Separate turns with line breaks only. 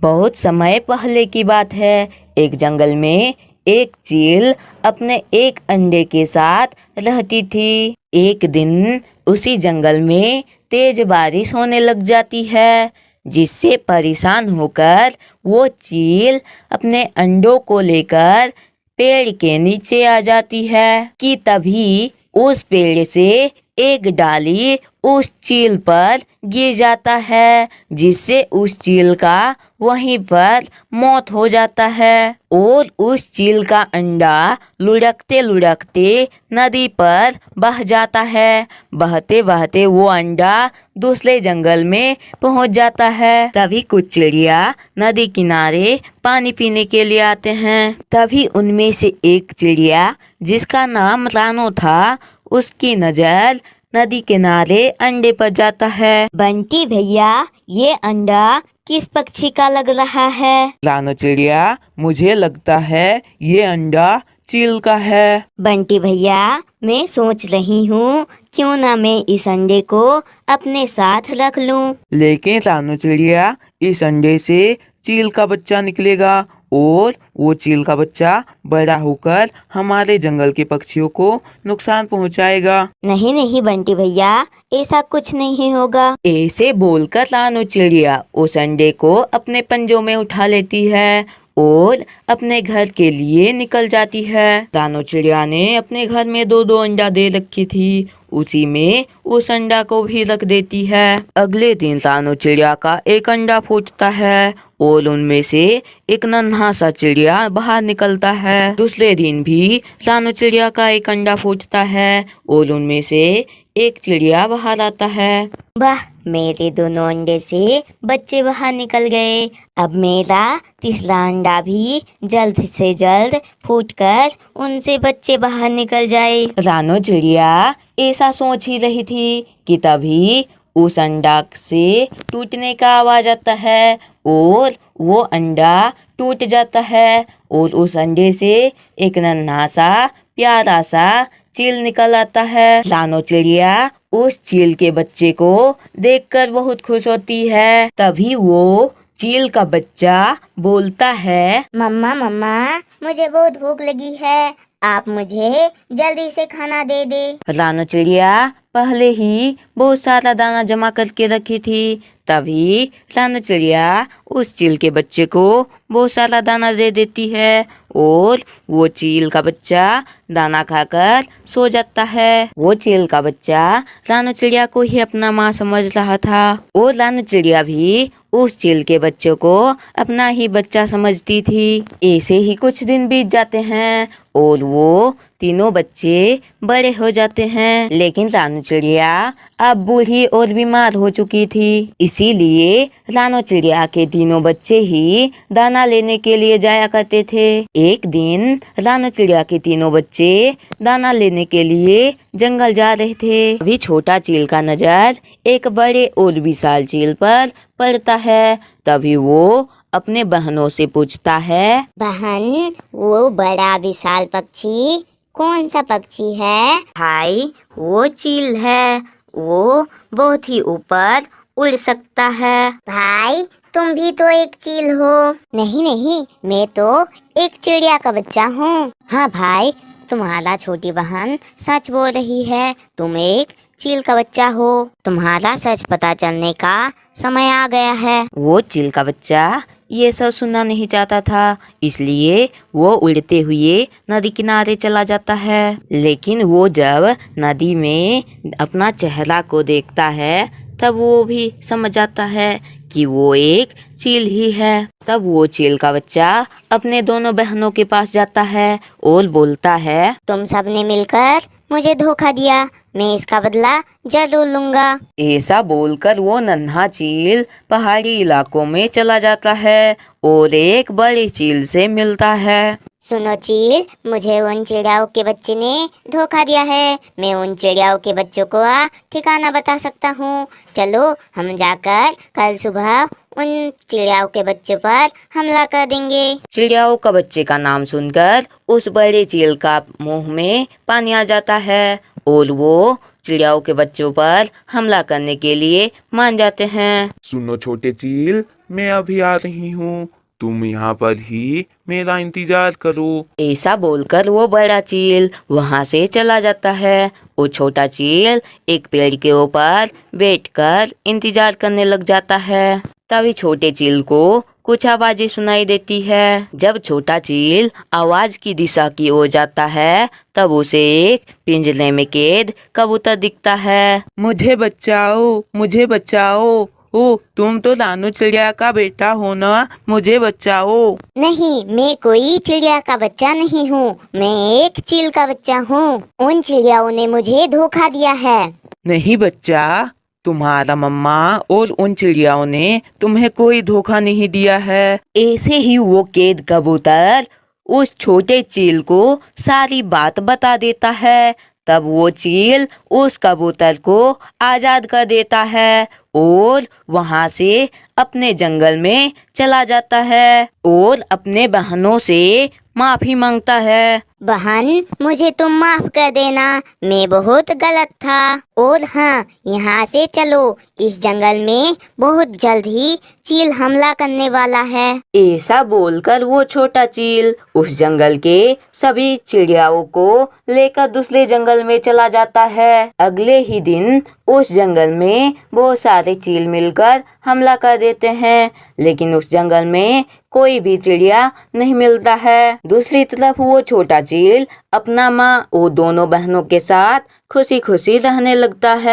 बहुत समय पहले की बात है। एक जंगल में एक चील अपने एक अंडे के साथ रहती थी। एक दिन उसी जंगल में तेज बारिश होने लग जाती है, जिससे परेशान होकर वो चील अपने अंडों को लेकर पेड़ के नीचे आ जाती है कि तभी उस पेड़ से एक डाली उस चील पर गिर जाता है, जिससे उस चील का वहीं पर मौत हो जाता है और उस चील का अंडा लुढ़कते लुढ़कते नदी पर बह जाता है। बहते बहते वो अंडा दूसरे जंगल में पहुंच जाता है। तभी कुछ चिड़िया नदी किनारे पानी पीने के लिए आते हैं। तभी उनमें से एक चिड़िया जिसका नाम रानो था, उसकी नजर नदी किनारे अंडे पर जाता है।
बंटी भैया, ये अंडा किस पक्षी का लग रहा है?
रानो चिड़िया, मुझे लगता है ये अंडा चील का है।
बंटी भैया, मैं सोच रही हूँ क्यों ना मैं इस अंडे को अपने साथ रख लूँ।
लेकिन रानो चिड़िया, इस अंडे से चील का बच्चा निकलेगा और वो चील का बच्चा बड़ा होकर हमारे जंगल के पक्षियों को नुकसान पहुंचाएगा।
नहीं नहीं बंटी भैया, ऐसा कुछ नहीं होगा।
ऐसे बोलकर रानो चिड़िया उस अंडे को अपने पंजों में उठा लेती है और अपने घर के लिए निकल जाती है। रानो चिड़िया ने अपने घर में दो दो अंडा दे रखी थी, उसी में उस अंडा को भी रख देती है। अगले दिन रानो चिड़िया का एक अंडा फूटता है और उनमें से एक नन्हा सा चिड़िया बाहर निकलता है। दूसरे दिन भी रानो चिड़िया का एक अंडा फूटता है और उनमें से एक चिड़िया बाहर आता है।
वाह, मेरे दोनों अंडे से बच्चे बाहर निकल गए। अब मेरा तीसरा अंडा भी जल्द से जल्द फूटकर उनसे बच्चे बाहर निकल जाए।
रानो चिड़िया ऐसा सोच ही रही थी कि तभी उस अंडा से टूटने का आवाज आता है और वो अंडा टूट जाता है और उस अंडे से एक नन्हा सा प्यारा सा चील निकल आता है। रानो चिड़िया उस चील के बच्चे को देखकर बहुत खुश होती है। तभी वो चील का बच्चा बोलता है,
मम्मा मम्मा, मुझे बहुत भूख लगी है, आप मुझे जल्दी से खाना दे दे।
रानो चिड़िया पहले ही बहुत सारा दाना जमा करके रखी थी। तभी रानो चिड़िया उस चील के बच्चे को बहुत सारा दाना दे देती है और वो चील का बच्चा दाना खाकर सो जाता है। वो चील का बच्चा रानो चिड़िया को ही अपना माँ समझ रहा था और रानो चिड़िया भी उस चील के बच्चों को अपना ही बच्चा समझती थी। ऐसे ही कुछ दिन बीत जाते हैं और वो तीनों बच्चे बड़े हो जाते हैं। लेकिन रानो चिड़िया अब बूढ़ी और बीमार हो चुकी थी, इसीलिए रानो चिड़िया के तीनों बच्चे ही दाना लेने के लिए जाया करते थे। एक दिन रानो चिड़िया के तीनों बच्चे दाना लेने के लिए जंगल जा रहे थे। अभी छोटा चील का नजर एक बड़े और विशाल चील पर पड़ता है। तभी वो अपने बहनों से पूछता है,
बहन, वो बड़ा विशाल पक्षी कौन सा पक्षी है?
भाई, वो चील है, वो बहुत ही ऊपर उड़ सकता है।
भाई, तुम भी तो एक चील हो। नहीं नहीं, मैं तो एक चिड़िया का बच्चा हूँ।
हाँ भाई, तुम्हारा छोटी बहन सच बोल रही है, तुम एक चील का बच्चा हो। तुम्हारा सच पता चलने का समय आ गया है।
वो चील का बच्चा ये सब सुनना नहीं चाहता था, इसलिए वो उड़ते हुए नदी किनारे चला जाता है। लेकिन वो जब नदी में अपना चेहरा को देखता है तब वो भी समझ जाता है कि वो एक चील ही है। तब वो चील का बच्चा अपने दोनों बहनों के पास जाता है और बोलता है,
तुम सबने मिलकर मुझे धोखा दिया, मैं इसका बदला जरूर लूंगा।
ऐसा बोलकर वो नन्हा चील पहाड़ी इलाकों में चला जाता है और एक बड़ी चील से मिलता है।
सुनो चील, मुझे उन चिड़ियाओं के बच्चे ने धोखा दिया है। मैं उन चिड़ियाओं के बच्चों को ठिकाना बता सकता हूँ। चलो हम जाकर कल सुबह उन चिड़ियाओं के बच्चों पर हमला कर देंगे।
चिड़ियाओं का बच्चे का नाम सुनकर उस बड़े चील का मुंह में पानी आ जाता है और वो चिड़ियाओं के बच्चों पर हमला करने के लिए मान जाते हैं।
सुनो छोटे चील,
मैं अभी आ रही हूँ, तुम यहाँ पर ही मेरा इंतजार करो।
ऐसा बोलकर वो बड़ा चील वहां से चला जाता है। वो छोटा चील एक पेड़ के ऊपर बैठकर इंतजार करने लग जाता है। तभी छोटे चील को कुछ आवाजें सुनाई देती है। जब छोटा चील आवाज की दिशा की ओर जाता है तब उसे एक पिंजरे में कैद कबूतर दिखता है।
मुझे बचाओ, मुझे बचाओ। ओ, तुम तो रानू चिड़िया का बेटा हो ना, मुझे बचाओ।
नहीं, मैं कोई चिड़िया का बच्चा नहीं हूँ, मैं एक चील का बच्चा हूँ। उन चिड़ियाओं ने मुझे धोखा दिया है।
नहीं बच्चा, तुम्हारा मम्मा और उन चिड़ियाओं ने तुम्हें कोई धोखा नहीं दिया है।
ऐसे ही वो कैद कबूतर उस छोटे चील को सारी बात बता देता है। तब वो चील उस कबूतर को आजाद कर देता है और वहां से अपने जंगल में चला जाता है और अपने बहनों से माफी मांगता है।
बहन, मुझे तुम माफ कर देना, मैं बहुत गलत था। और हाँ, यहाँ से चलो, इस जंगल में बहुत जल्द ही चील हमला करने वाला है।
ऐसा बोलकर वो छोटा चील उस जंगल के सभी चिड़ियाओं को लेकर दूसरे जंगल में चला जाता है। अगले ही दिन उस जंगल में बहुत सारे चील मिलकर हमला कर देते हैं, लेकिन उस जंगल में कोई भी चिड़िया नहीं मिलता है। दूसरी तरफ वो छोटा चील अपना माँ और दोनों बहनों के साथ खुशी खुशी रहने लगता है।